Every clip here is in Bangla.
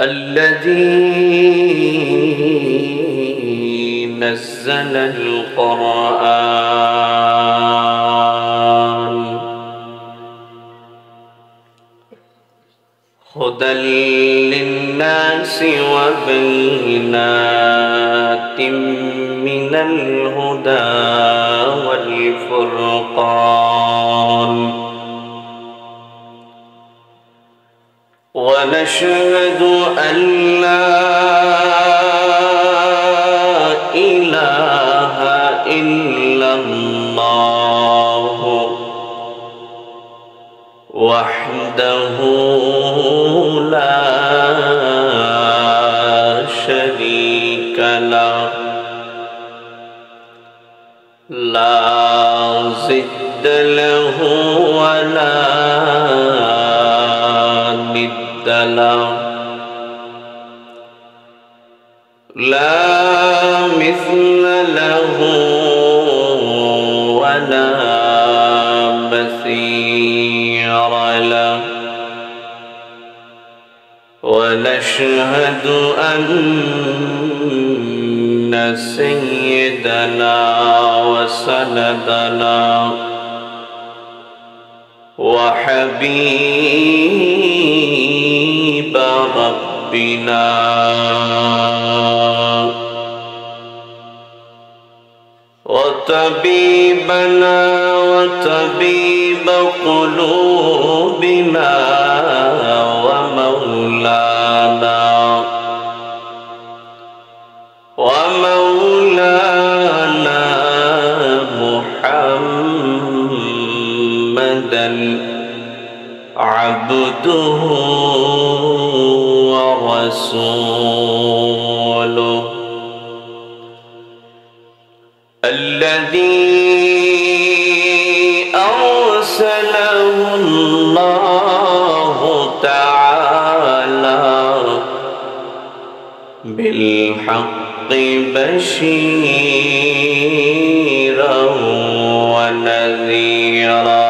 الذي نزل القرآن هدى للناس وبينات من الهدى والفرقان ونشهد أن لا إله إلا الله وحده لا شريك له لا ضد له ولا ند له لا مثل له ولا مثيل له ونشهد أن سيدنا وسندنا وحبيب ربنا وطبيبنا وطبيب قلوبنا ومولانا محمدا عبده ورسوله الذي أرسله الله تعالى بالحق بشيرا ونذيرا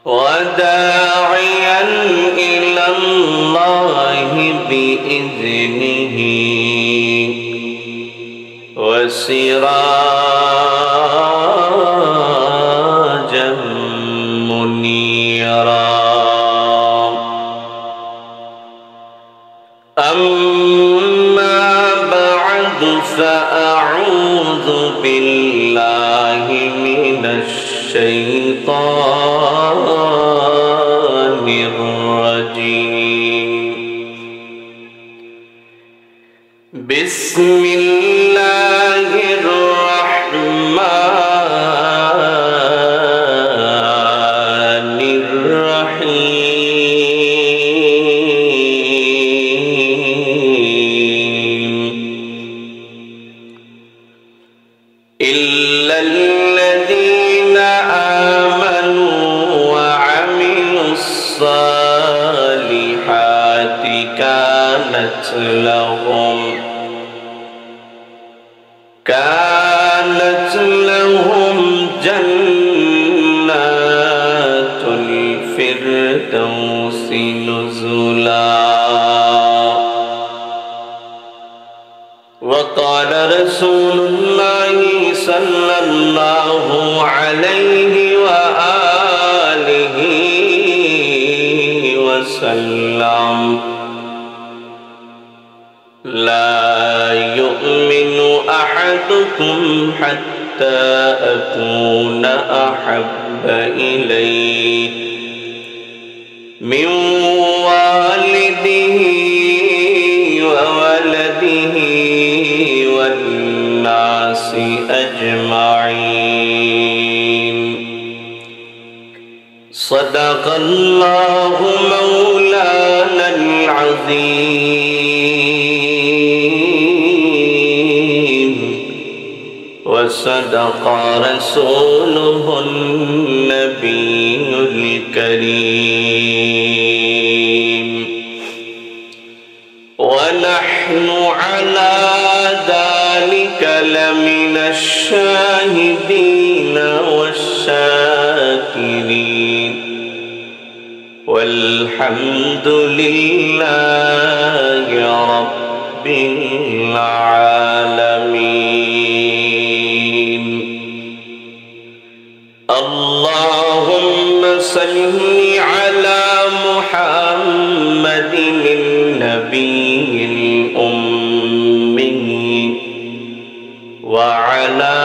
وداعيا إلى الله بإذنه وسراجا منيرا أما بعد فأعوذ بالله من الشيطان الرجيم بسم الله الرحمن الرحيم إلا الذين آمنوا وعملوا الصالحات كانت لهم جنات الفردوس نزلا وقال رسول الله صلى الله عليه وآله وسلم لا يؤمن أحدكم حتى أكون أحب إليه من والده وولده والناس أجمعين صدق الله مولانا العظيم وصدق رسوله النبي الكريم ونحن على ذلك لمن الشاهدين والشاكرين والحمد Alhamdulillahi Rabbil Alamin. Allahumma salli ala Muhammadin an-nabiyil ummi wa ala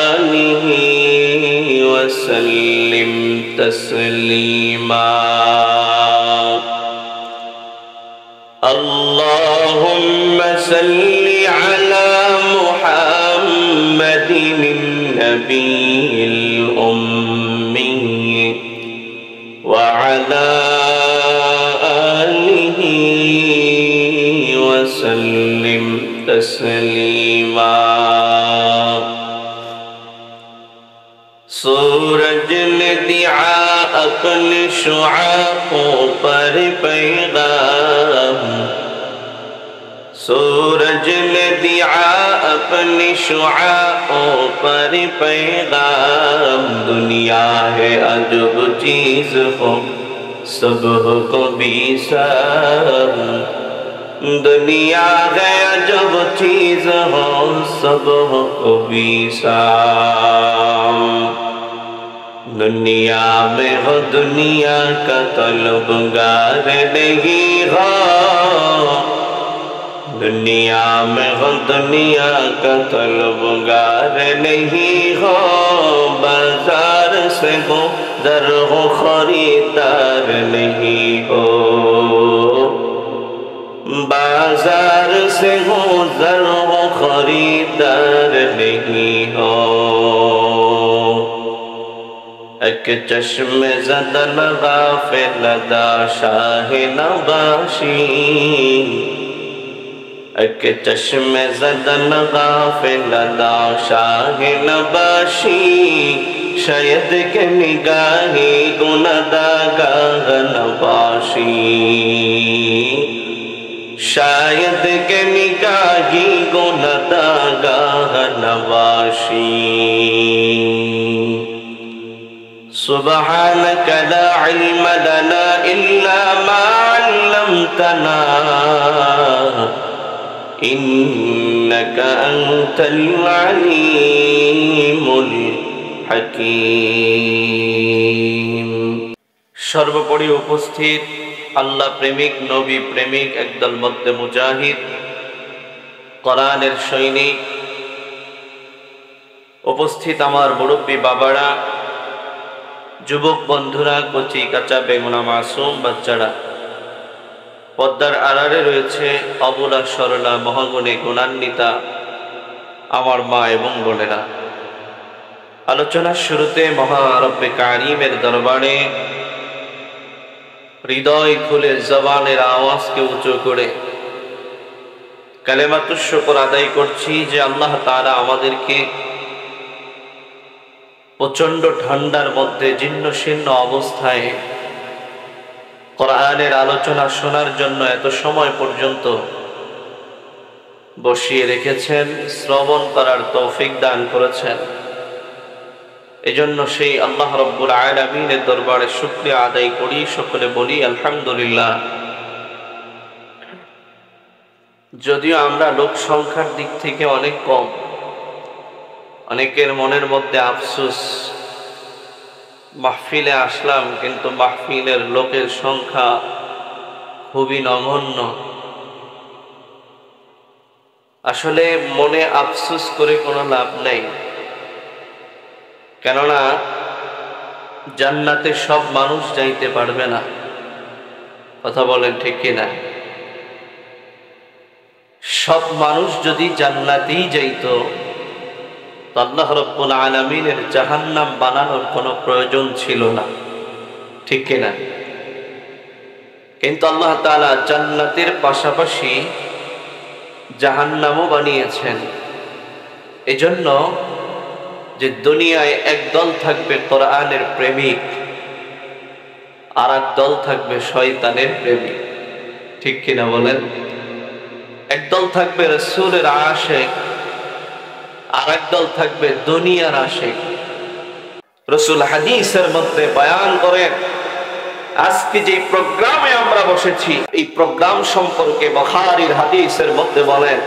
alihi wa sallim taslima. Allahumma salli ala Muhammadin an-nabiyil ummi wa ala alihi wa sallim taslima. सूरज ने दिया अपने शुआओं पर पैगाम, सूरज ने दिया अपने शुआओं पर पैगाम। दुनिया है अजब चीज हो सुबह को भी शाम, दुनिया है अजब चीज हो सुबह को भी शाम। दुनिया में हो दुनिया का तलबगार नहीं हो, दुनिया में हो दुनिया का तलबगार नहीं हो। बाजार से हो दर हो खरीदार नहीं हो, बाजार से हो दर हो खरीदार नहीं हो। एक चश्मे ज़दन गाफिल अदा शाह नवाशी, एक चश्मे ज़दन गाफिल अदा शाह नवाशी। शायद के निगाही गुनहगार नवाशी, शायद के निगाही गुनहगार नवाशी। सुब्हानक ला इल्म लना इल्ला मा अल्लमतना इन्नका अंतल अलीमुल हकीम। सर्वोपरि उपस्थित আল্লাহ প্রেমিক, নবী প্রেমিক, একদল মধ্যে মুজাহিদ, কোরআনের সৈনিক, উপস্থিত আমার মুরব্বী বাবারা, যুবক বন্ধুরা, কচি কাঁচা বেগুনা মাসুম বাচ্চারা, পর্দার আড়ালে রয়েছে অবলা সরলা মহাগুণে গুণান্বিতা আমার মা এবং বোনেরা। আলোচনার শুরুতে মহা রব্বে কারিমের দরবারে হৃদয় খুলে জবানের আওয়াজকে উঁচু করে কালেমাতুশ শুকর আদায় করছি যে আল্লাহ তাআলা আমাদেরকে প্রচন্ড ঠান্ডার মধ্যে জীর্ণ শীর্ণ অবস্থায় কোরআনের আলোচনা শোনার জন্য এত সময় পর্যন্ত বসিয়ে রেখেছেন, শ্রবণ করার তৌফিক দান করেছেন। এজন্য সেই আল্লাহ রাব্বুল আলামিনের দরবারে শুকরিয়া আদায় করি, সকলে বলি আলহামদুলিল্লাহ। যদিও আমরা লোক সংখ্যার দিক থেকে অনেক কম, অনেকের মনের মধ্যে আফসোস, মাহফিলে আসলাম কিন্তু মাহফিলের লোকের সংখ্যা খুবই নগণ্য। আসলে মনে আফসোস করে কোনো লাভ নেই, কেননা জান্নাতে সব মানুষ যাইতে পারবে না। কথা বলেন ঠিক কিনা? সব মানুষ যদি জান্নাতেই যাইত তো আল্লাহ রাব্বুল আলামিনের জাহান্নাম বানানোর কোনো প্রয়োজন ছিল না, ঠিক কিনা? কিন্তু আল্লাহ তাআলা জান্নাতের পাশাপাশি জাহান্নামও বানিয়েছেন। এজন্য যে দুনিয়ায় একদল থাকবে কোরআনের প্রেমিক, আর এক দল থাকবে শয়তানের প্রেমিক, ঠিক কিনা বলেন? একদল থাকবে রাসূলের আশিক, আর একদল থাকবে দুনিয়ার আশিক। রাসূল হাদিসের মধ্যে বয়ান করেন আজকে যে প্রোগ্রামে আমরা বসেছি, এই প্রোগ্রাম সম্পর্কে বুখারীর হাদিসের মধ্যে বলেন,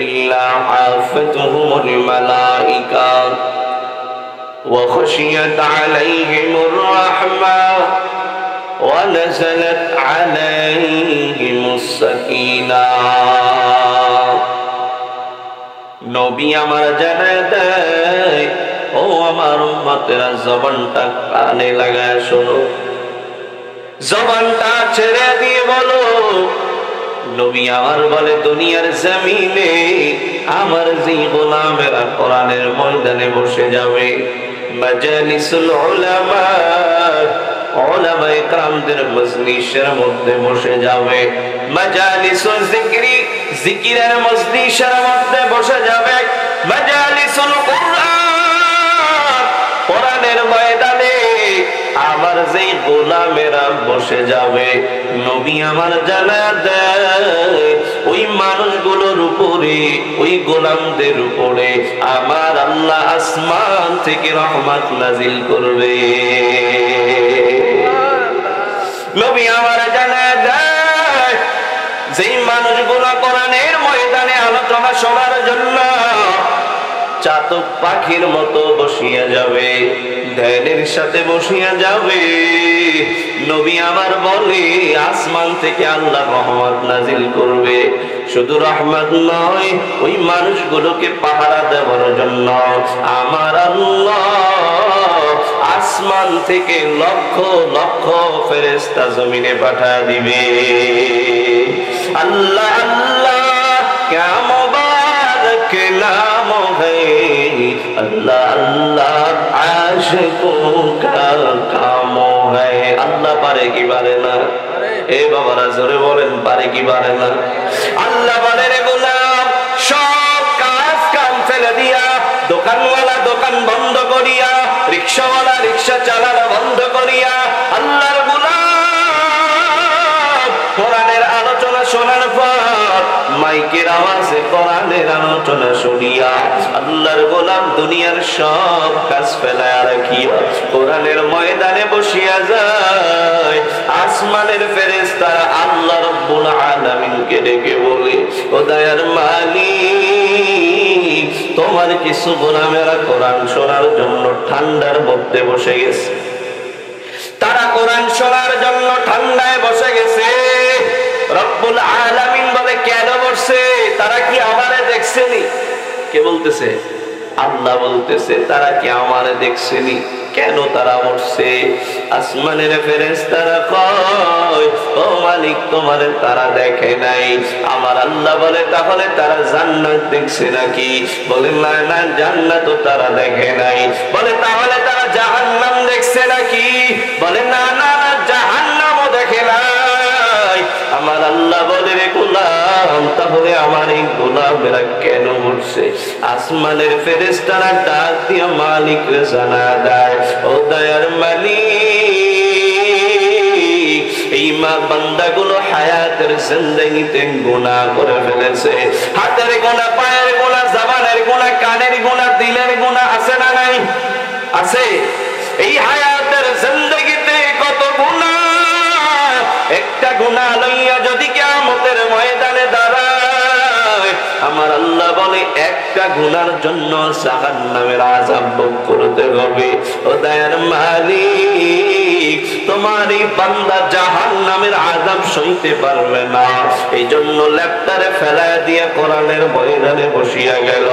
ইল্লা হাফাতুহুমুল মালাইকা ওয়া খাশিয়াত আলাইহিমুর রাহমা ওয়া নাযালাত আলাইহিমুস সাকিনাহ। নবী আমার জানায় দেয়, ও আমার উম্মতেরা, জবানটা কানে লাগায় শোনো, জবানটা ছেড়ে দিয়ে বলো। নবী আমার বলে, দুনিয়ার জমিনে আমার যে গোলামেরা কোরআনের ময়দানে বসে যাবে, মাজালিসুল উলামা, উলামায়ে কেরামদের মজলিসের মধ্যে বসে যাবে, মাজালিসুল যিকরি, জিকিরের মজলিসের মধ্যে বসে যাবে, মাজালিসুল কুরআন, কোরআনের ময়দানে আমার যেই গোলামেরা বসে যাবে, নবী আমার জানা দেয়, ওই মানুষগুলোর উপরে, ওই গোলামদের উপরে আমার আল্লাহ আসমান থেকে রহমত নাজিল করবে। নবী আমার জানা দেয়, যেই মানুষগুলো কোরআনের ময়দানে আলোচনা শোনার জন্য চাতক পাখির মতো বসিয়া যাবে, ধ্যানের সাথে বসিয়া যাবে, নবী আমার বলে আসমান থেকে আল্লাহ রহমত নাজিল করবে। শুধু রহমত নয়, ওই মানুষগুলোকে পাহারা দেওয়ার জন্য আমার আল্লাহ আসমান থেকে লক্ষ লক্ষ ফেরেশতা জমিনে পাঠিয়ে দিবে। আল্লাহ আল্লাহ ক্যা মুবারক নাম হ্যায়, আল্লাহ আল্লাহ আশিকোं का काम है। আল্লাহ পারে কি পারে না? এ বাবারা জোরে বলেন, পারে কি পারে না? আল্লাহ বলে, রে গোলাম, সব কাজ কাম ফেলে দিয়া, দোকানওয়ালা দোকান বন্ধ করিয়া, রিকশাওয়ালা রিকশা চালানো বন্ধ করিয়া, আল্লাহর গোলাম কোরআনের আলোচনা শোনার পর মাইকের আওয়াজে কোরআনের আলোচনা শুনিয়া আল্লাহর গোলাম দুনিয়ার সব কাজ ফেলায়া রাখিয়া কোরআনের ময়দানে বসিয়া যায়। আসমানের ফেরেশতারা আল্লাহ রাব্বুল আলামিনকে ডেকে বলে, ও দয়ার মালিক, তোমার কিছু গোলামেরা কোরআন শোনার জন্য ঠান্ডার মধ্যে বসে গেছে, তারা কোরআন শোনার জন্য ঠান্ডায় বসে গেছে। রব্বুল আলামিন বলে, কেন বসছে? তারা কি আমারে দেখছেনি? কে বলতেছে? আল্লাহ বলতেছে, তারা কি আমারে দেখছেনি? কেন তারা বসছে? আসমানের ফেরেশতারা কয়, ও মালিক, তোমারে তারা দেখে নাই। আমার আল্লাহ বলে, তাহলে তারা জান্নাত দেখছে নাকি? বলে, না না, জান্নাতও তারা দেখে নাই। বলে, তাহলে তারা জাহান্নাম দেখছে নাকি? বলে, না না, জাহান্নামও দেখে নাই। আমার আল্লাহ বলে, রে গোলাম, তাহলে আমার এই গোলামেরা কেন বলছে? আসমানের ফেরেশতারা ডাক দিয়ে মালিকরে জানা দেয়, ও দয়ার মালিক, এই মা বান্দাগুলো হায়াতের জিন্দেগিতে গুনাহ করে ফেলেছে। হাতের গুনাহ, পায়ের গুনাহ, জবানের গুনাহ, কানের গুনাহ, দিলের গুনাহ আছে না নাই? আছে। এই হায়াতের জিন্দেগিতে কত গুনাহ, একটা গুনাহ লইয়া যদি কিয়ামতের ময়দানে দাঁড়ায়, আমার আল্লাহ বলে, একটা গুনার জন্য জাহান্নামের আযাব ভোগ করতে হবে। ও দয়ার মালিক, তোমার এই বান্দা জাহান্নামের আযাব সইতে পারবে না, এই জন্য ল্যাপটারে ফেলায় দিয়া কোরআনের ময়দানে বসিয়া গেল,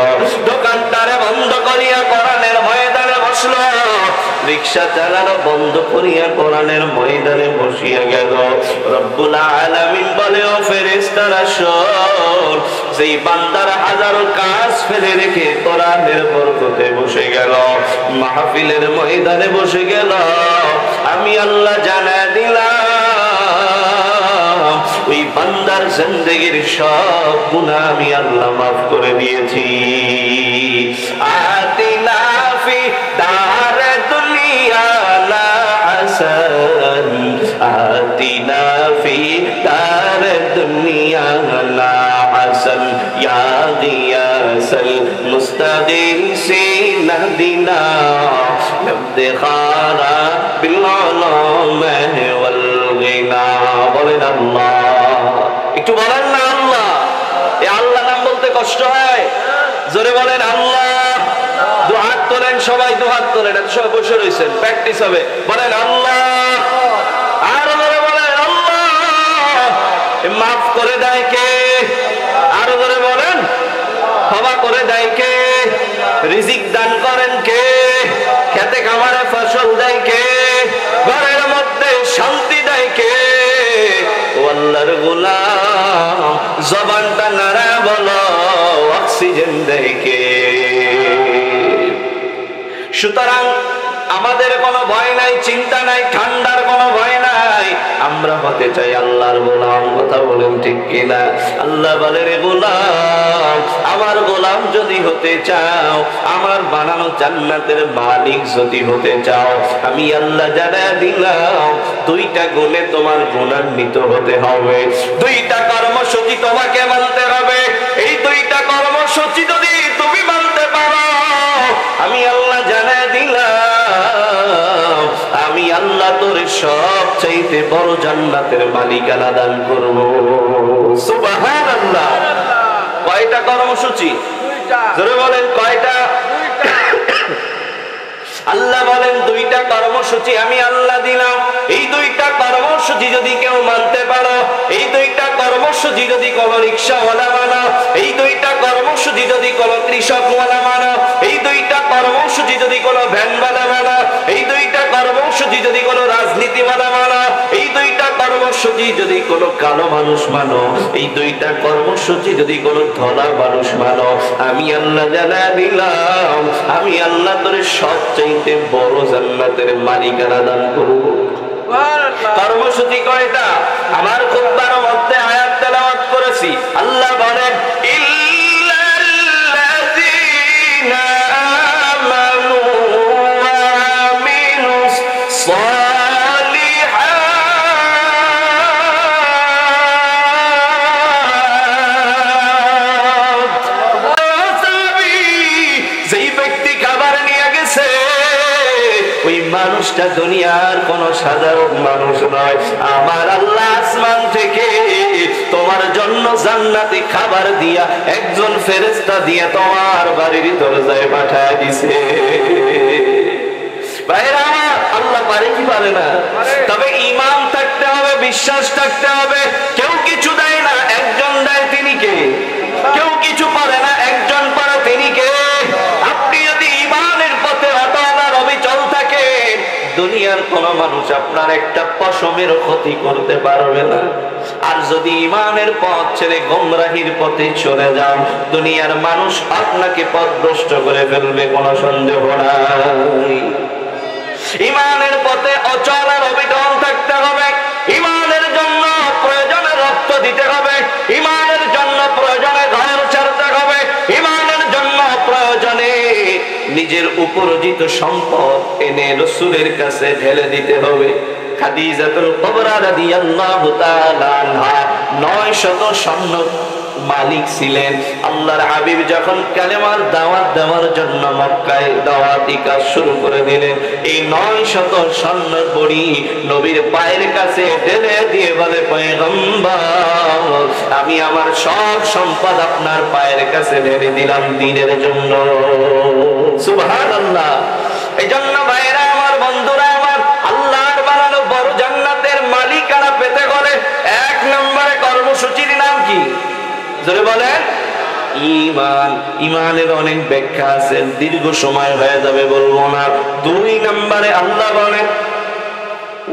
দোকানটারে বন্ধ করিয়া কোরআনের ময়দানে বসলো, রিকশা চালানো বন্ধ করিয়া কোরআনের ময়দানে বসিয়া গেল। রব্বুল আলামিন বলে, ও ফেরেশতারা শোন, যেই বান্দারা হাজারো কাজ ফেলে রেখে কোরআনের বরকতে বসে গেল, মাহফিলের ময়দানে বসে গেল, আমি আল্লাহ জানায় দিলাম, ওই বান্দার জিন্দেগির সব গুনাহ আমি আল্লাহ মাফ করে দিয়েছি। আতিনা ফি দার দুনিয়া লা হাসান, আতিনা ফি দার দুনিয়া লা হাসান, ইয়া গিয়াসাল মুস্তাগীসিন দিনা ইফতিখারা বিল উলুম ওয়াল কষ্ট হয়? জোরে বলেন আল্লাহ। দু হাত তোলেন, সবাই দু হাত তোলেন, এত সবাই বসে রয়েছেন, প্র্যাকটিস হবে। বলেন আল্লাহ, আর জোরে বলেন আল্লাহ। মাফ করে দেয় কে? আরো জোরে বলেন। ক্ষমা করে দেয় কে? রিজিক দান করেন কে? খেতে খামারে ফসল দেয় কে? ঘরের মধ্যে শান্তি দেয় কে? ও আল্লাহর গোলাম, জবানটা নাড়া বলো, অক্সিজেন দেয় কে? সুতরাং আমাদের কোনো ভয় নাই, চিন্তা নাই, ঠান্ডার কোনো ভয় নাই। আমরা হতে চাই আল্লাহর গোলাম। কথা বলেন ঠিক কিনা? আল্লাহ বলে, রে গোলাম, আমার গোলাম যদি হতে চাও, আমার বানানো জান্নাতের মালিক যদি হতে চাও, আমি আল্লাহ জানা দিলাম দুইটা গুণে তোমার গুণান্বিত হতে হবে। দুইটা কর্মসূচি তোমাকে মানতে হবে। এই দুইটা কর্মসূচি যদি তুমি মানতে পারো, আমি আল্লাহ জানা দিলাম, আমি আল্লাহ তোর সব চাইতে বড় জান্নাতের মালিকানা দান করব। সুবহানাল্লাহ। কয়টা কর্মসূচি? জোরে বলেন কয়টা? আল্লাহ বলেন দুইটা কর্মসূচি আমি আল্লাহ দিলাম। এই দুইটা কর্মসূচি যদি কেউ মানতে পারো, এই দুইটা কর্মসূচি যদি কোন রিক্সাওয়ালা মানো, এই দুইটা কর্মসূচি যদি কোন কৃষকওয়ালা মানো, এই দুইটা কর্মসূচি যদি কোন ভ্যানওয়ালা মানো, এই দুইটা কর্মসূচি যদি কোন রাজনীতিওয়ালা মানো, এই দুইটা কর্মসূচি যদি কোন কালো মানুষ মানো, এই দুইটা কর্মসূচি যদি কোন ধলা মানুষ মানো, আমি আল্লাহ জানা দিলাম, আমি আল্লাহ তোর সবচেয়ে বড় জান্নাতের মালিকানা দান করব। কর্মসূচি কয়টা? আমার খুতবার মধ্যে আয়াত তেলাওয়াত করেছি। আল্লাহ বলেন, ইল্লাল্লাযীনা আমানু ওয়া আমিলুস সালিহাত। যেই ব্যক্তি খাবার নিয়ে গেছে, ওই মানুষটা দুনিয়ার কোন সাধারণ মানুষ নয়। আমার আল্লাহ আসমান থেকে তোমার জন্য জান্নাতি খাবার দিয়া একজন ফেরেশতা দিয়া তোমার বাড়ির দরজায় পাঠায় দিছে। ভাইরা, আল্লাহ পারে কি পারে না? তবে ঈমান থাকতে হবে, বিশ্বাস থাকতে হবে। কেউ কিছু দেয় না, একজন দেয়, তিনি কে? কেউ কিছু পারে না, একজন পারে, তিনি কে? আপনি যদি ঈমানের পথে অটল অবিচল থাকেন, দুনিয়ার কোন মানুষ আপনার একটা পশমের ক্ষতি করতে পারবে না। আর যদি ঈমানের পথ ছেড়ে গোমরাহির পথে চলে যান, দুনিয়ার মানুষ আপনাকে পথভ্রষ্ট করে ফেলবে, কোনো সন্দেহ নাই। ঈমানের পথে অচল আর অবিচল থাকতে হবে। ঈমানের জন্য প্রয়োজনে রক্ত দিতে হবে, ঈমানের জন্য প্রয়োজনে ঘর ছাড়তে হবে, ঈমানের জন্য প্রয়োজনে নিজের উপার্জিত সম্পদ এনে রাসূলের কাছে ঢেলে দিতে হবে। খাদিজাতুল কুবরা রাদিয়াল্লাহু তাআলা আনহা 900 স্বর্ণ মালিক ছিলেন। আল্লাহর হাবিব যখন কালেমার দাওয়াত দেওয়ার জন্য মক্কায় দাওয়াতি কাজ শুরু করে দিলেন, এই 900 স্বর্ণ বড়ি নবীর পায়ের কাছে ঢেলে দিয়ে বলে, পয়গম্বর, আমি আমার সব সম্পদ আপনার পায়ের কাছে ঢেলে দিলাম দ্বীনের জন্য। সুবহানাল্লাহ। এই জন্য ভাইরা আমার, বন্ধুরা আমার, আল্লাহর বানানো বড় জান্নাতের মালিকানা পেতে হলে 1 নম্বরে কর্মসূচির নাম কি? জোরে বলেন ঈমান। ঈমানের অনেক ব্যাখ্যা আছে, দীর্ঘ সময় হয়ে যাবে, বলবো না। 2 নম্বরে আল্লাহ বলেন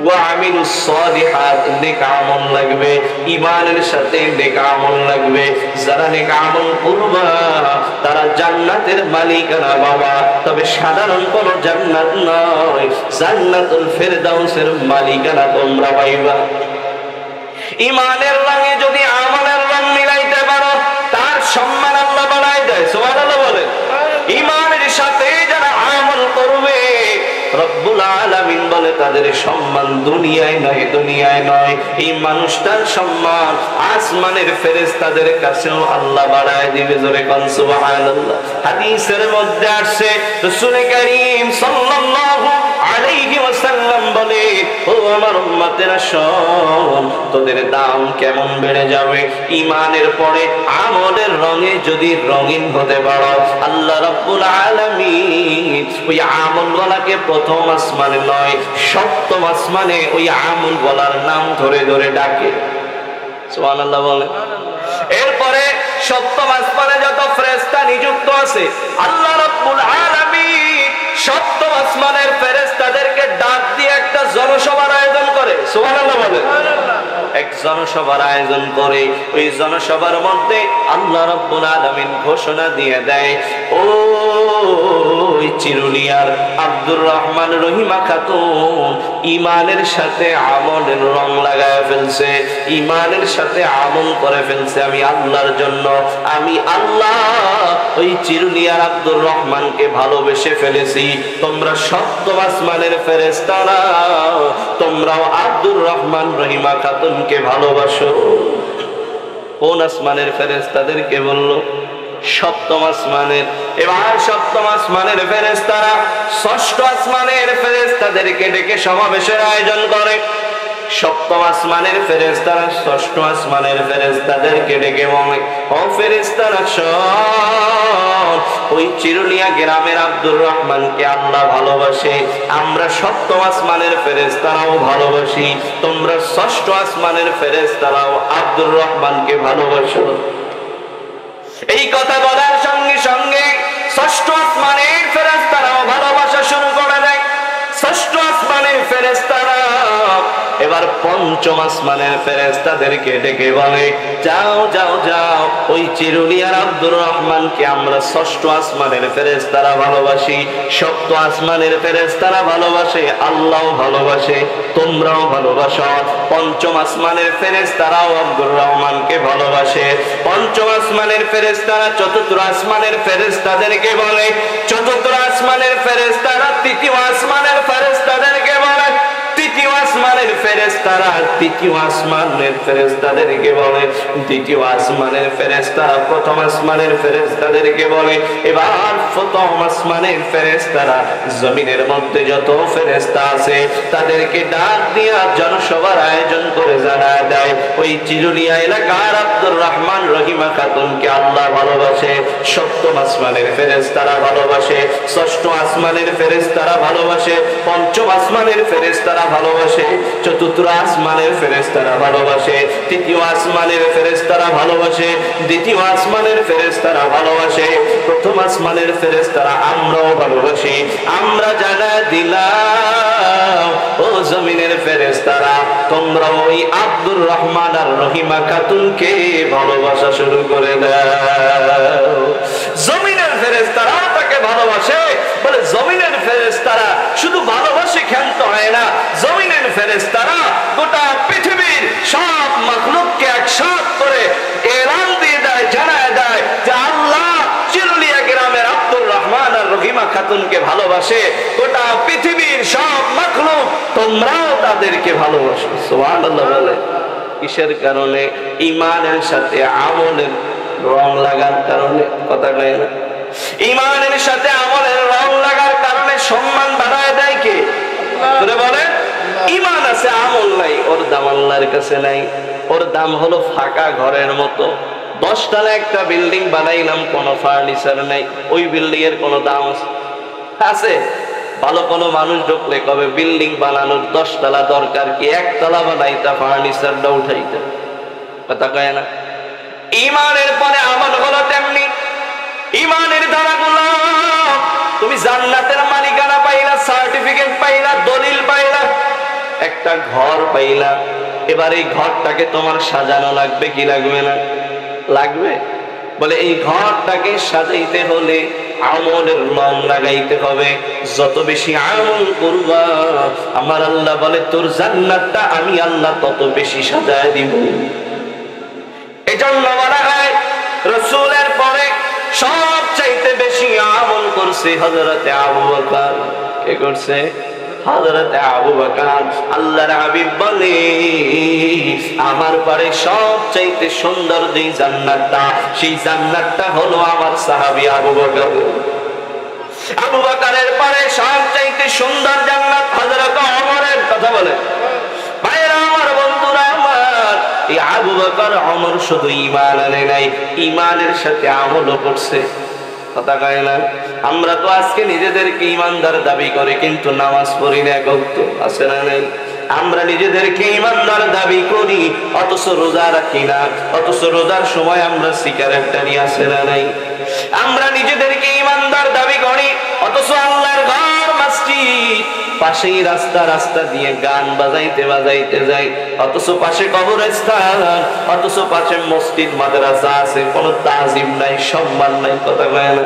ওয়া আমিলুস সালিহাত, নেক আমল লাগবে। ঈমানের সাথে নেক আমল লাগবে। যারা নেক আমল করবে তারা জান্নাতের মালিকানা পাবে। তবে সাধারণ কোন জান্নাত নয়, জান্নাতুল ফেরদাউসের মালিকানা তোমরা পাইবা। ঈমানের রঙে যদি আমলের রং মিলাইতে পারো, তার সম্মান আল্লাহ বাড়ায় দেয়। সুবহানাল্লাহ বলেন। ঈমানের সাথে যারা আমল করবে, রব্বুল আলামিন বলে তাদের সম্মান দুনিয়ায় নয়, দুনিয়ায় নয়, এই মানুষটার সম্মান আসমানের ফেরেশতাদের কাছেও আল্লাহ বাড়ায় দিবে। জোরে কোন সুবহানাল্লাহ। হাদিসের মধ্যে আসছে রাসূল করিম সাল্লাল্লাহু আলাইহি ওয়াসাল্লাম বলে, ও আমার উম্মতেরা শোন, তোদের দাম কেমন বেড়ে যাবে ঈমানের পরে আমলের রঙে যদি রঙিন হতে পারো। আল্লাহ রাব্বুল আলামিন ওই আমলওয়ালাকে প্রথম আসমানে নয়, সপ্তম আসমানে ওই আমলওয়ালার নাম ধরে ধরে ডাকে। সুবহানাল্লাহ বলে। এরপরে সপ্তম আসমানে যত ফেরেশতা নিযুক্ত আছে, আল্লাহ রাব্বুল আলামিন সপ্তম আসমানের ফেরেশতাদেরকে ডাক দিয়ে একটা জনসভার আয়োজন করে। সুবহানাল্লাহ বলে। এক জনসভার আয়োজন করে, ওই জনসভার মধ্যে আল্লাহ রাব্বুল আলামিন ঘোষণা দিয়ে দেয়, ওই চিরুনিয়ার আব্দুর রহমান রহিমা খাতুন ঈমানের সাথে আমলের রং লাগায় ফেলছে, ঈমানের সাথে আমল করে ফেলছে আমি আল্লাহর জন্য। আমি আল্লাহ ওই চিরুনিয়ার আব্দুর রহমানকে ভালোবেসে ফেলেছি। তোমরা সপ্তম আসমানের ফেরেশতারা, তোমরাও আব্দুর রহমান রহিমা খাতুনকে ভালোবাসো। কোন আসমানের ফেরেশতাদেরকে বললো? সপ্তম আসমানের। এবার সপ্তম আসমানের ফেরেশতারা ষষ্ঠ আসমানের ফেরেশতাদেরকে ডেকে সমাবেশের আয়োজন করে। সপ্তম আসমানের ফেরেশতারা ষষ্ঠ আসমানের ফেরেশতাদেরকে ডেকে বলে, ও ফেরেশতারা শোন, ওই চিরুনিয়া গ্রামের আব্দুর রহমানকে আল্লাহ ভালোবাসে, আমরা সপ্তম আসমানের ফেরেশতারাও ভালোবাসি, তোমরা ষষ্ঠ আসমানের ফেরেশতারাও আব্দুর রহমানকে ভালোবাসো। এই কথা বলার সঙ্গে সঙ্গে ষষ্ঠ আসমানের ফেরেশতারাও ভালোবাসা শুরু করে দেয়। ষষ্ঠ আসমানের ফেরেশতারা এবার পঞ্চম আসমানের ফেরেশতাদেরকে ডেকে বলে, যাও যাও যাও, ওই চিরুনিয়ার আব্দুর রহমানকে আমরা ষষ্ঠ আসমানের ফেরেশতারা ভালোবাসি, সপ্তম আসমানের ফেরেশতারা ভালোবাসে, আল্লাহ ভালোবাসে, তোমরাও ভালোবাসো। পঞ্চম আসমানের ফেরেশতারাও আব্দুর রহমানকে ভালোবাসে। পঞ্চম আসমানের ফেরেশতারা চতুর্থ আসমানের ফেরেশতাদেরকে বলে, চতুর্থ আসমানের ফেরেশতারা তৃতীয় আসমানের ফেরেশতাদেরকে বলে, তৃতীয় আসমানের ফেরেশতারা তৃতীয় আসমানের ফেরেশতাদেরকে বলে, দ্বিতীয় আসমানের ফেরেশতারা প্রথম আসমানের ফেরেশতাদেরকে বলে। এবার প্রথম আসমানের ফেরেশতারা জমিনের মধ্যে যত ফেরেশতা আছে তাদেরকে ডাক দিয়া জনসভার আয়োজন করে জানায় দেয়, ওই চিরুনিয়া এলাকার আব্দুর রহমান রহিমা খাতুনকে আল্লাহ ভালোবাসে, সপ্তম আসমানের ফেরেশতারা ভালোবাসে, ষষ্ঠ আসমানের ফেরেশতারা ভালোবাসে, পঞ্চম আসমানের ফেরেশতারা ভালোবাসে, চতুর্থ আসমানের ফেরেশতারা ভালোবাসে, তৃতীয় আসমানের ফেরেশতারা ভালোবাসে, দ্বিতীয় আসমানের ফেরেশতারা ভালোবাসে, প্রথম আসমানের ফেরেশতারা আমরাও ভালোবাসি। আমরা জানা দিলাম, ও জমিনের ফেরেশতারা, তোমরা ওই আব্দুর রহমান আর রহিমা খাতুনকে ভালোবাসা শুরু করে দাও। জমিনের ফেরেশতারা তাকে ভালোবাসে। বলে জমিনের ফেরেশতারা শুধু ভালোবাসে ক্ষান্ত হয় না, জমিনের ফেরেশতারা গোটা পৃথিবীর সব মাখলুককে একসাথ করে এলান দিয়ে দেয়, জানায় দেয় যে আল্লাহ চিরুনিয়া গ্রামের আব্দুর রহমান আর রহিমা খাতুনকে ভালোবাসে, গোটা পৃথিবীর সব মাখলুক তোমরাও তাদেরকে ভালোবাসো। সুবহানাল্লাহ বলে। কিসের কারণে? ঈমানের সাথে আমলের রং লাগার কারণে। কথা কয় না? ঈমানের সাথে আমলের রং লাগার কারণে সম্মান বাড়ায় দেয় কে? বলে ঈমান আছে আমল নাই, ওর দাম আল্লাহর কাছে নাই। ওর দাম হলো ফাঁকা ঘরের মতো। 10 তলা একটা বিল্ডিং বানাইলাম, কোনো ফার্নিচার নাই, ওই বিল্ডিং এর কোনো দাম আছে? ভালো কোনো মানুষ ঢুকলে কবে বিল্ডিং বানানোর 10 তলা দরকার কি, 1 তলা বানাইতা ফার্নিচারটা উঠাইতে। কথা কয় না? ঈমানের পরে আমল হলো তেমনি। ঈমানের ধারাগুলো, তুমি জান্নাতের মালিকানা পাইলা, সার্টিফিকেট পাইলা, দলিল পাইলা, একটা ঘর পাইলা। এবার এই ঘরটাকে তোমার সাজানো লাগবে কি লাগবে না? লাগবে। বলে এই ঘরটাকে সাজাইতে হলে আমলের রং লাগাইতে হবে। যত বেশি আমল করবা, আমার আল্লাহ বলে তোর জান্নাতটা আমি আল্লাহ তত বেশি সাজায় দিব। এজন্য বলা হয় রাসূলের পরে সবচাইতে বেশি আমল করছে হযরতে আবু বকর। কে করছে? হযরতে আবু বকর। আল্লাহর হাবিব বলে আমার পরে সবচাইতে সুন্দর যেই জান্নাতটা, সেই জান্নাতটা হলো আমার সাহাবী আবু বকর। আবু বকরের পরে সবচাইতে সুন্দর জান্নাত হযরত ওমরের। কথা বলে ভাইরা আমার, বন্ধুরা আমার, এই আবু বকর ওমর শুধু ঈমান আনে নাই, ঈমানের সাথে আমলও করছে। কথা কয় না? আমরা তো আজকে নিজেদেরকে ঈমানদার দাবি করি, কিন্তু নামাজ পড়ি না এক ওয়াক্ত, আছে না নাই? আমরা নিজেদেরকে ঈমানদার দাবি করি, অথচ রোজা রাখি না, অথচ রোজার সময় আমরা সিগারেট টানি, আছে না নাই? আমরা নিজেদেরকে ঈমানদার দাবি করি, অথচ আল্লাহর ঘর মসজিদ পাশেই রাস্তা দিয়ে গান বাজাইতে বাজাইতে যাই, অথচ পাশে কবরস্থান, অথচ পাশে মসজিদ মাদ্রাসা আছে, কোনো তাজিম নাই, সম্মান নাই। কথা কয় না?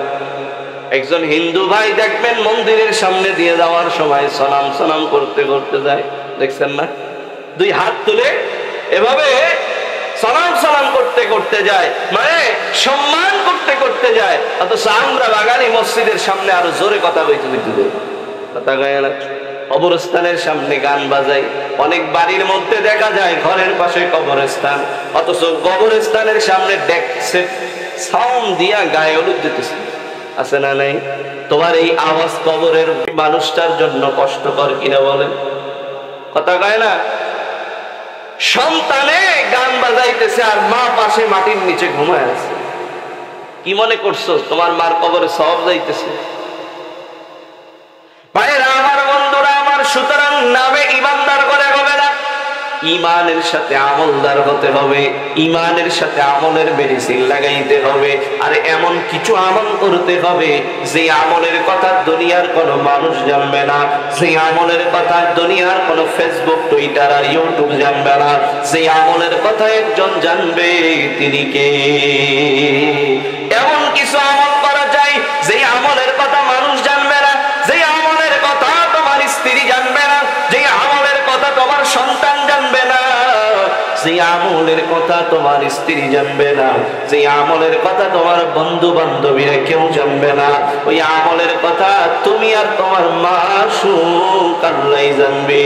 একজন হিন্দু ভাই দেখবেন মন্দিরের সামনে দিয়ে যাওয়ার সময় সালাম সালাম করতে করতে যায়, দেখছেন না? দুই হাত তুলে এভাবে সালাম সালাম করতে করতে যায়, মানে সম্মান করতে করতে যায়, অথচ আমরা বাঙালি মসজিদের সামনে আরো জোরে কথা বলতে দিতে। কথা কয় না? কবরস্থানের সামনে গান বাজাই। অনেক বাড়ির মধ্যে দেখা যায় ঘরের পাশে কবরস্থান, অথচ কবরস্থানের সামনে ডেকসে সাউন্ড দিয়া গায়ে হলুদ দিতেছে, আছে না নাই? তোমার এই আওয়াজ কবরের মানুষটার জন্য কষ্টকর কিনা বলেন? কথা কয় না? সন্তানে গান বাজাইতেছে আর মা পাশে মাটির নিচে ঘুমায় আছে। কি মনে করছো তোমার মার কবরে সওয়াব যাইতেছে? ভাইরা আমার, বন্ধুরা আমার, সুতরাং নামে ঈমানদার করে হবে না, ঈমানের সাথে আমলদার হতে হবে, ঈমানের সাথে আমলের মেডিসিন লাগাইতে হবে। আর এমন কিছু আমল করতে হবে যে আমলের কথা দুনিয়ার কোনো মানুষ জানবে না, যে আমলের কথা দুনিয়ার কোনো ফেসবুক, টুইটার আর ইউটিউব জানবে না। যে আমলের কথা একজন জানবে, তিনি কে? এমন কিছু আমল করা যায় যে আমলের কথা মানুষ জানবে না, যে আমলের কথা তোমার স্ত্রী জানবে না, যে আমলের কথা তোমার সন্তান জানবে না, যে আমলের কথা তোমার স্ত্রী জানবে না, যে আমলের কথা তোমার বন্ধু বান্ধবীরা কেউ জানবে না, ওই আমলের কথা তুমি আর তোমার মা সুখ আল্লাহই জানবে।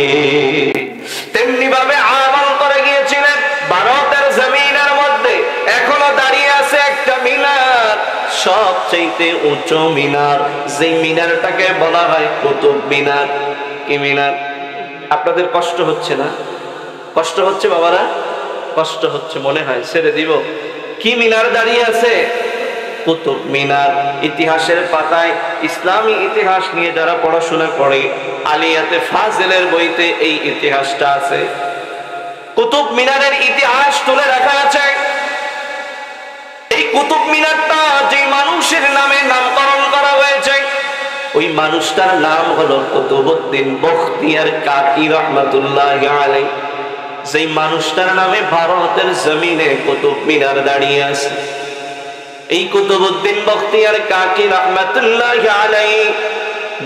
তেমনি ভাবে আমল করে গিয়েছিলেন ভারতের জমিনের মধ্যে, এখনো দাঁড়িয়ে আছে একটা মিনার, সবচেয়ে উঁচু মিনার, যে মিনারটাকে বলা হয় কুতুব মিনার। কি মিনার? আপনাদের কষ্ট হচ্ছে না? কষ্ট হচ্ছে বাবারা? কষ্ট হচ্ছে মনে হয়, ছেড়ে দিব। কি মিনার দাঁড়িয়ে আছে? কুতুব মিনার। ইতিহাসের পাতায়, ইসলামী ইতিহাস নিয়ে যারা পড়াশোনা করে, আলিয়াতে ফাজিলের বইতে এই ইতিহাসটা আছে। কুতুব মিনারের ইতিহাস তুলে রাখা আছে। এই কুতুব মিনারটা যে মানুষের নামে নামকরণ করা হয়েছে, ওই মানুষটার নাম হলো কুতুবউদ্দিন বখতিয়ার কাকি রহমাতুল্লাহি আলাইহি। যেই মানুষটার নামে ভারতের জমিনে কুতুব মিনার দাঁড়িয়ে আছে, এই কুতুবউদ্দিন বখতিয়ার কাকি রহমাতুল্লাহি আলাইহি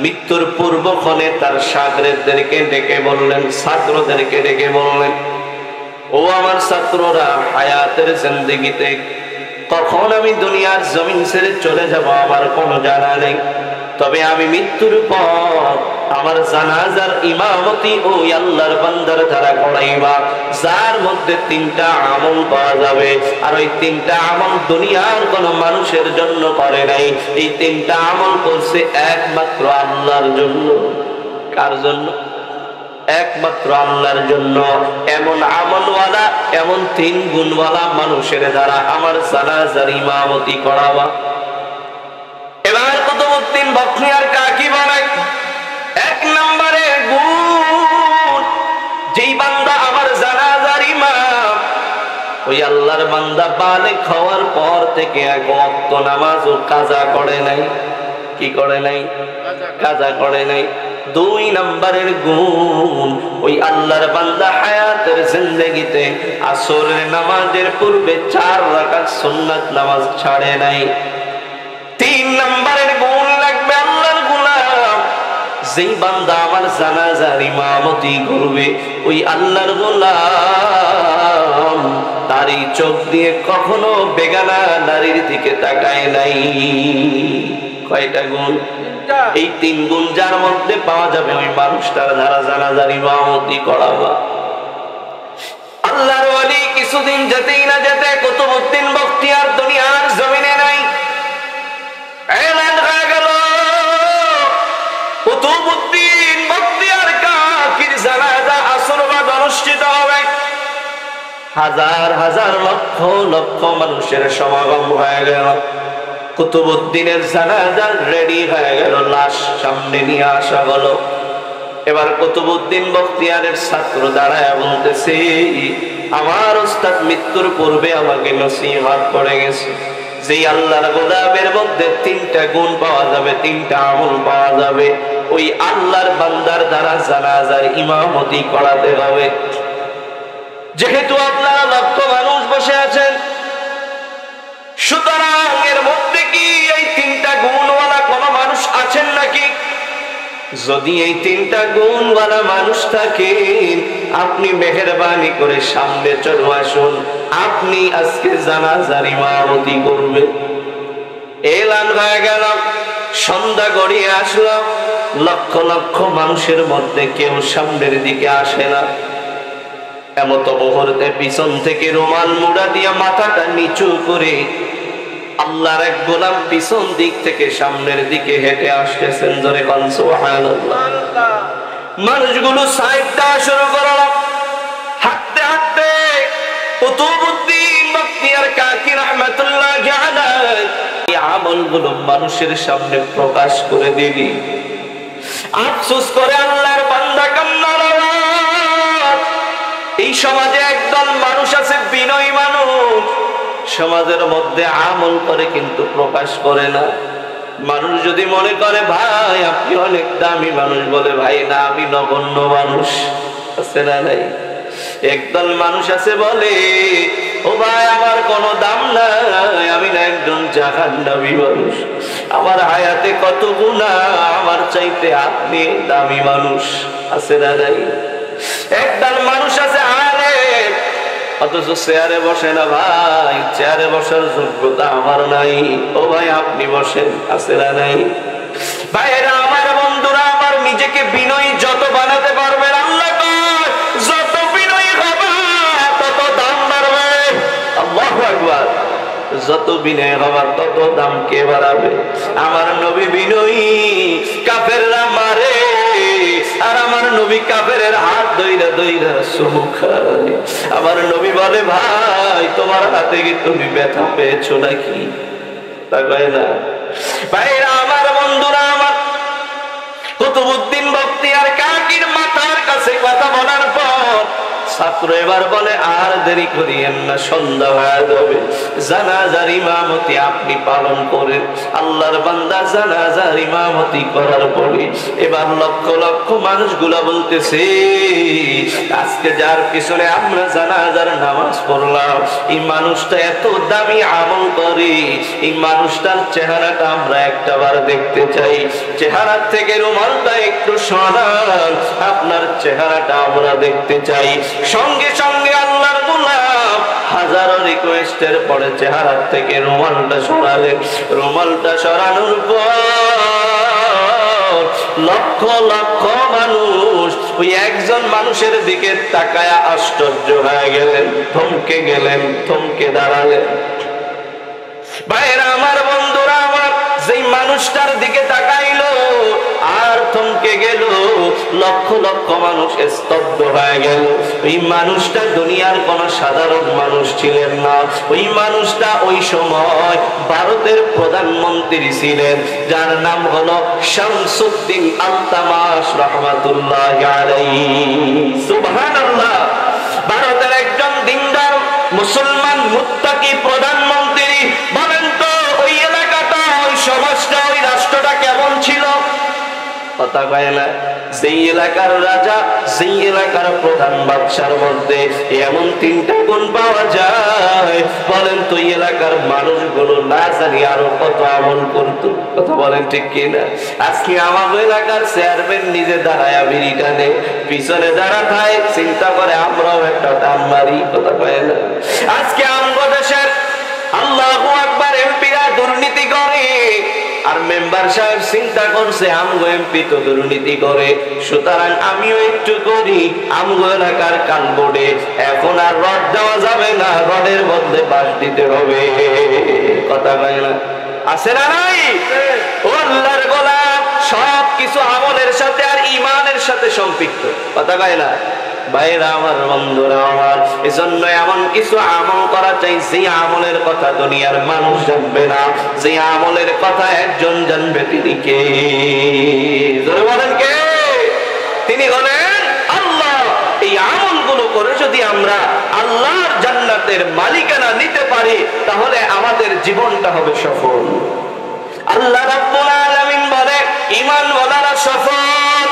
মৃত্যুর পূর্বক্ষণে তার ছাত্রদেরকে ডেকে বললেন, ছাত্রদেরকে ডেকে বললেন, ও আমার ছাত্ররা, হায়াতের জিন্দেগিতে কখন আমি দুনিয়ার জমিন ছেড়ে চলে যাব আমার কোনো জানা নেই, তবে আমি মৃত্যুর পর আমার জানাজার ইমামতি ওই আল্লাহর বান্দার দ্বারা করাইবা, যার মধ্যে 3টা আমল পাওয়া যাবে। আর ওই 3টা আমল দুনিয়ার কোন মানুষের জন্য করে নাই, এই 3টা আমল করছে একমাত্র আল্লাহর জন্য। কার জন্য? একমাত্র আল্লাহর জন্য। এমন আমলওয়ালা, এমন 3 গুণওয়ালা মানুষের দ্বারা আমার জানাজার ইমামতি করাবা। এবার কুতুবউদ্দিন বখতিয়ার কাকি বলে, 1 নম্বরে গুণ, যেই বান্দা আমার জানাজার ইমাম, ওই আল্লাহর বান্দা বালেগ হওয়ার পর থেকে 1 ওয়াক্ত নামাজও কাজা করে নাই। কি করে নাই? কাজা করে নাই। 2 নম্বরের গুণ, ওই আল্লাহর বান্দা হায়াতের জিন্দেগিতে আসরের নামাজের পূর্বে 4 রাকাত সুন্নাত নামাজ ছাড়ে নাই। 3 নম্বরের গুণ লাগবে আল্লাহর গোলাম, যেই বান্দা আমার জানাজার ইমামতি করবে, ওই আল্লাহর গোলাম তারই চোখ দিয়ে কখনো বেগানা নারীর দিকে তাকায় নাই। কয়টা গুণ? এই 3 গুণ যার মধ্যে পাওয়া যাবে, ওই মানুষটার দ্বারা জানাজার ইমামতি করাবা। আল্লাহর ওলি কিছুদিন যেতেই না যেতে কুতুবউদ্দিন বখতিয়ার দুনিয়ার জমিনে নাই। এলান হয়ে গেল, হাজার হাজার লক্ষ লক্ষ মানুষের সমাগম হয়ে গেল। কুতুবউদ্দিনের জানাজা রেডি হয়ে গেল, লাশ সামনে নিয়ে আসা হলো। এবার কুতুবউদ্দিন বখতিয়ারের ছাত্র দাঁড়ায় বলতেছে, আমার ওস্তাদ মৃত্যুর পূর্বে আমাকে নসিহত করে গেছে যে আল্লাহর গোলামের মধ্যে তিনটা গুণ পাওয়া যাবে, তিনটা আমল পাওয়া যাবে, ওই আল্লাহর বান্দার দ্বারা জানাজার ইমামতি করাতে হবে। যেহেতু আপনারা লক্ষ মানুষ বসে আছেন, সুতরাং এর মধ্যে কি এই তিনটা গুণওয়ালা কোন মানুষ আছেন নাকি? যদি এই তিনটা গুণওয়ালা মানুষ থাকেন, আপনি মেহেরবানি করে সামনে চলে আসুন, আপনি আজকে জানাজার ইমামতি করবেন। এলান হয়ে গেল, সন্ধ্যা গড়িয়ে আসলো, লক্ষ লক্ষ মানুষের মধ্যে কেউ সামনের দিকে আসে না। এমত মুহূর্তে পিছন থেকে রুমাল মুড়া দিয়া মাথাটা নিচু করে আল্লাহর এক গোলাম পিছন দিক থেকে সামনের দিকে হেঁটে আসতেছেন। জোরে কোন সুবহানাল্লাহ। মানুষগুলো সাইডটা শুরু করলো, হাঁটতে হাঁটতে কুতুবউদ্দিন বখতিয়ার কাকি রাহমাতুল্লাহি আলাইহি এই আমলগুলো মানুষের সামনে প্রকাশ করে দিলি। আফসোস করে আল্লাহর বান্দা কান্নার আওয়াজ। এই সমাজে একদল মানুষ আছে বিনয়ী মানুষ, সমাজের মধ্যে আমল করে কিন্তু প্রকাশ করে না। মানুষ যদি মনে করে ভাই আপনি অনেক দামি মানুষ, বলে ভাই না আমি নগণ্য মানুষ। আছে না নাই? একদল মানুষ আছে বলে ও ভাই আমার কোনো দাম নাই, আমি না একজন জাহান্নামী মানুষ, আমার হায়াতে কত গুনাহ, আমার চাইতে আপনি দামি মানুষ। আছে না নাই? একদল মানুষ আছে আলেম, অথচ চেয়ারে বসে না ভাই, চেয়ারে বসার যোগ্যতা আমার নাই, ও ভাই আপনি বসেন। আছে না নাই? ভাইরা আমার, বন্ধুরা আমার, নিজেকে বিনয়ী যত বানাতে পারবেন, আল্লাহ যত বিনয়ী হবে তত দাম বাড়বে। আল্লাহু আকবার। যত বিনয় হবার তত দাম কে বাড়াবে? আমার নবী বিনয়ী, কাফেররা মারে, আর আমার নবী কাফেরের হাত ধইরা ধইরা চুমু খায়। আমার নবী বলে ভাই তোমার হাতে কি তুমি ব্যথা পেয়েছো নাকি? তা কয় না। ভাইরা আমার, বন্ধুরা আমার, কুতুবউদ্দিন বখতিয়ার কাকির মাথার কাছে কথা বলার পর ছাত্র এবার বলে আর দেরি করিয়েন না, সন্ধ্যা হয়ে যাবে, জানাজার ইমামতি আপনি পালন করেন। আল্লাহর বান্দা জানাজার ইমামতি করার পরে এবার লক্ষ লক্ষ মানুষগুলা বলতেছে আজকে যার পিছনে আমরা জানাজার নামাজ পড়লাম, এই মানুষটা এত দামি আমল করে, এই মানুষটার চেহারাটা আমরা একটাবার দেখতে চাই, চেহারার থেকে রুমালটা একটু সরান, আপনার চেহারাটা আমরা দেখতে চাই। সঙ্গে সঙ্গে আল্লাহর গোলাম হাজারো রিকোয়েস্টের পরে চেহারা থেকে রুমালটা সরালেন। রুমালটা সরানোর পর লক্ষ লক্ষ মানুষ ওই একজন মানুষের দিকে তাকায়া আশ্চর্য হয়ে গেলেন, থমকে গেলেন, থমকে দাঁড়ালেন। ভাইরা আমার, বন্ধুরা আমার, যেই মানুষটার দিকে তাকাইলো আর থমকে গেল, লক্ষ লক্ষ মানুষ স্তব্ধ হয়ে গেল। ওই মানুষটা দুনিয়ার কোন সাধারণ মানুষ ছিলেন না, ওই মানুষটা ওই সময় ভারতের প্রধানমন্ত্রী ছিলেন, যার নাম হলো শামসুদ্দিন আলতামাশ রাহমাতুল্লাহি আলাইহি। সুবহানাল্লাহ। ভারতের একজন দিনদার মুসলমান মুত্তাকি প্রধানমন্ত্রী। বলেন তো ওই এলাকাটা, ওই সমাজটা, ওই রাষ্ট্রটা কেমন ছিল? কথা কয় না। যেই এলাকার রাজা, যেই এলাকার প্রধান বাদশার মধ্যে এমন তিনটা গুণ পাওয়া যায়, বলেন তো এই এলাকার মানুষগুলো না জানি আরো কত আমল করতো। কথা বলেন ঠিক কিনা? আজকে আমাদের এলাকার চেয়ারম্যান নিজে দাঁড়ায় বিড়ি টানে, পিছনে দাঁড়া থাকে, চিন্তা করে আমরাও একটা টান মারি। কথা কয় না। আজকে আমগো দেশের আল্লাহু আকবার এমপিরা দুর্নীতি করে, আর মেম্বার সাহেব চিন্তা করছে আমগো এমপি তো দুর্নীতি করে, সুতরাং আমিও একটু করি। আমগো এলাকার কালবোর্ডে এখন আর রড দেওয়া যাবে না, রডের বদলে বাঁশ দিতে হবে। কথা কয় না? আছে না নাই? ও আল্লাহর গোলাম, সব কিছু আমলের সাথে আর ঈমানের সাথে সম্পৃক্ত। কথা কয় না? ভাইরা আমার, বন্ধুরা আমার, এজন্য এমন কিছু আমল করা চাই যে আমলের কথা দুনিয়ার মানুষ জানবে না, যে আমলের কথা একজন জানবে, তিনি কে? জোরে বলেন কে? তিনি হলেন আল্লাহ। এই আমলগুলো করে যদি আমরা আল্লাহর জান্নাতের মালিকানা নিতে পারি, তাহলে আমাদের জীবনটা হবে সফল। আল্লাহ রাব্বুল আলামিন বলে, ঈমানওয়ালারা সফল।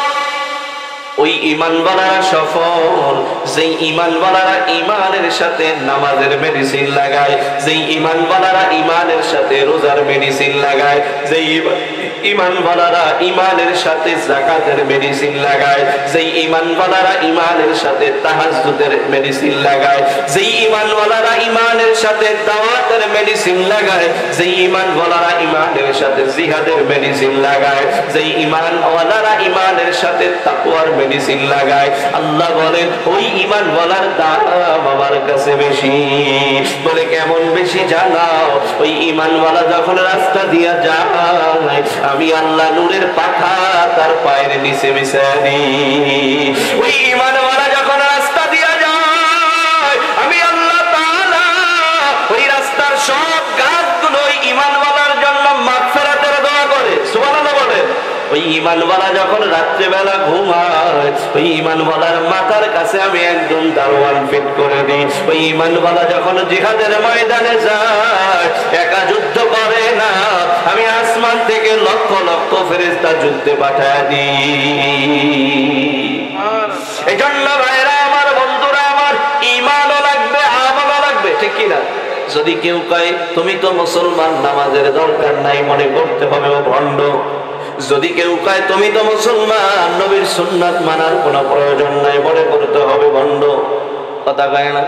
ওই ঈমানওয়ালারা সফল যেই ঈমানওয়ালারা ঈমানের সাথে নামাজের মেডিসিন লাগায়, যেই ঈমানওয়ালারা ঈমানের সাথে রোজার মেডিসিন লাগায়, যেই ঈমানওয়ালারা ঈমানের সাথে যাকাতের মেডিসিন লাগায়, যেই ঈমানওয়ালারা ঈমানের সাথে তাহাজ্জুদের মেডিসিন লাগায়, যেই ঈমানওয়ালারা ঈমানের সাথে দাওয়াতের মেডিসিন লাগায়, যেই ঈমানওয়ালারা ঈমানের সাথে জিহাদের মেডিসিন লাগায়, যেই ঈমানওয়ালারা ঈমানের সাথে তাকওয়ার মেডিসিন লাগায়, আল্লাহ বলেন ওই ঈমানওয়ালার দাম আমার কাছে বেশি। বলে কেমন বেশি জানাও? ওই ঈমানওয়ালা যখন রাস্তা দিয়া যায়, আমি আল্লাহ নূরের পাখা তার পায়ের নিচে বিছায়া দিই। ওই ঈমানওয়ালা যখন রাস্তা দিয়া যায়, আমি আল্লাহ তাআলা ওই রাস্তার সব গাছগুলো ওই ঈমানওয়ালার জন্য মাগফিরাতের দোয়া করে। সুবহানাল্লাহ বলে। ওই ঈমানওয়ালা যখন রাত্রে বেলা ঘুমায়, ওই ঈমানওয়ালার মাথার কাছে আমি একজন দারোয়ান ফিট করে দিই। ওই ঈমানওয়ালা যখন জিহাদের ময়দানে যায়, একা যুদ্ধ করে না, আমি আসমান থেকে লক্ষ লক্ষ ফেরেশতা যুদ্ধে পাঠায় দিই। এই জন্য ভাইরা আমার, বন্ধুরা আমার, ঈমানও লাগবে, আমলও লাগবে, ঠিক কিনা? যদি কেউ কয় তুমি তো মুসলমান, নামাজের দরকার নাই, মনে করতে হবে ও ভণ্ড। যদি কেউ কয় তুমি তো মুসলমান, নবীর সুন্নাত মানার কোনো প্রয়োজন নাই, মনে করতে হবে ভণ্ড। কথা কয় না?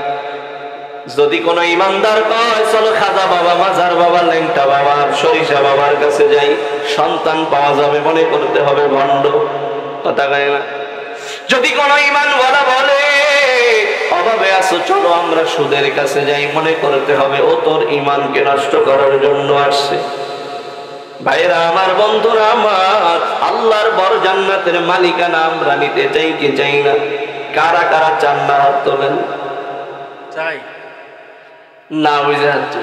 যদি কোন ইমানদার কয় চলো খাজা বাবা, মাজার বাবা, লেংটা বাবা, সরিষা বাবার কাছে যাই, সন্তান পাওয়া যাবে, মনে করতে হবে ভণ্ড। কথা কয় না? যদি কোন ঈমানওয়ালা বলে অভাবে আছো, চলো আমরা সুদের কাছে যাই, মনে করতে হবে ও তোর ঈমানকে নষ্ট করার জন্য আসছে। ভাইরা আমার, বন্ধুরা আমার, আল্লাহর বড় জান্নাতের মালিকানা আমরা নিতে চাই কি চাই না? কারা কারা চান না? হাত তোলেন। চাই না? বুঝে যাচ্ছে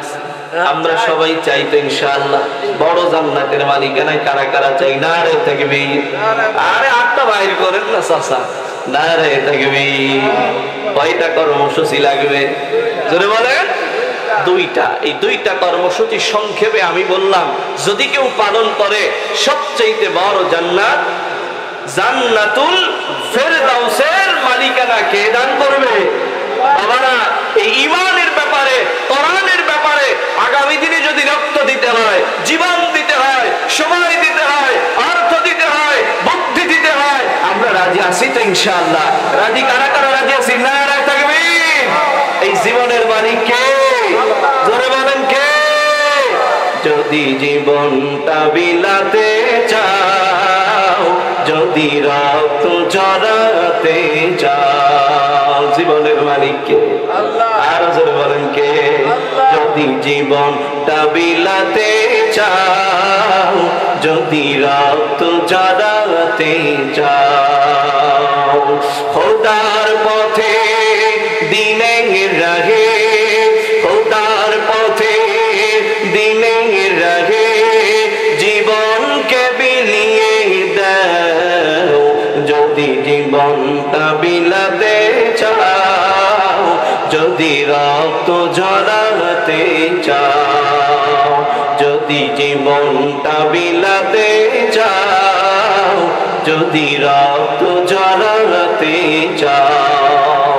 আমরা সবাই চাই তো ইনশাআল্লাহ। বড় জান্নাতের মালিকানা কারা কারা চাই? না রে তাকবীর। আরে আটটা বাইর করেন না চাচা। না রে তাকবীর। কয়টা কর্মসূচি লাগবে? জোরে বলেন। দুইটা। এই দুইটা কর্মসূচি সংক্ষেপে আমি বললাম, যদি কেউ পালন করে সবচেয়ে বড় জান্নাত, জান্নাতুল ফেরদাউসের মালিকানা কে দান করবে? বাবারা, এই ঈমানের ব্যাপারে, কোরআনের ব্যাপারে আগামী দিনে যদি রক্ত দিতে হয়, জীবন দিতে হয়, সময় দিতে হয়, অর্থ দিতে হয়, বুদ্ধি দিতে হয়, আমরা রাজি আছি তো ইনশাআল্লাহ? রাজি কারা কারা রাজি আছি? নারে তাকবীর। এই জীবনের মালিক কে? জোরে বলেন কে? যদি জীবনটা বিলাতে চাও, যদি রক্ত ঝরাতে চাও, জীবনের মালিক কে? আল্লাহ। আর জোরে বলেন কে? যদি জীবনটা বিলাতে চাও, যদি রক্ত ঝরাতে চাও, খোদার পথে দিনে রাহে, খোদার পথে দিনে রাহে, জীবনকে বিলিয়ে দাও। যদি জীবনটা বিলাতে চাও, যদি রক্ত ঝরাতে চাও, যদি জীবনটা বিলাতে চাও, যদি রক্ত ঝরাতে চাও,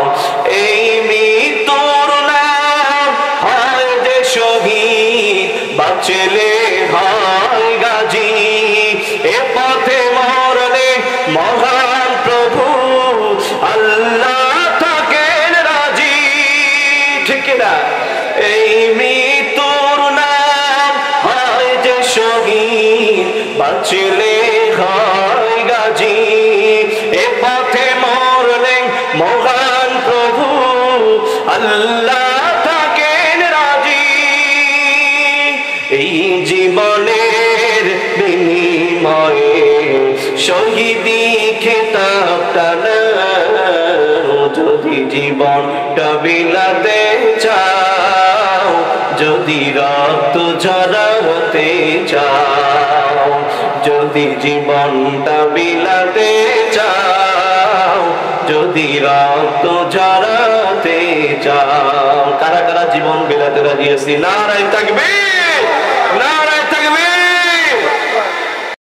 এই মৃত্যুর নাম হয় যে শহীদ, বাঁচলে হয় গাজী, এ পথে মরলে মহান প্রভু আল্লাহ থাকেন রাজি, ঠিক না? এই মৃত্যুর নাম হয় যে শহীদ, বাঁচলে হয় গাজী, এ পথে মরলে মহান প্রভু আল্লাহ থাকেন রাজি। এই জীবনের বিনিময়ে শহীদি খেতাবটা নাও, যদি জীবনটা বিলাতে চাও, যদি রক্ত ঝরাতে চাও, যদি জীবনটা বিলাতে চাও, যদি রক্ত ঝরাতে চাও। কারা কারা জীবন বিলাতে রাজি আছি? নারায়ে তাকবীর।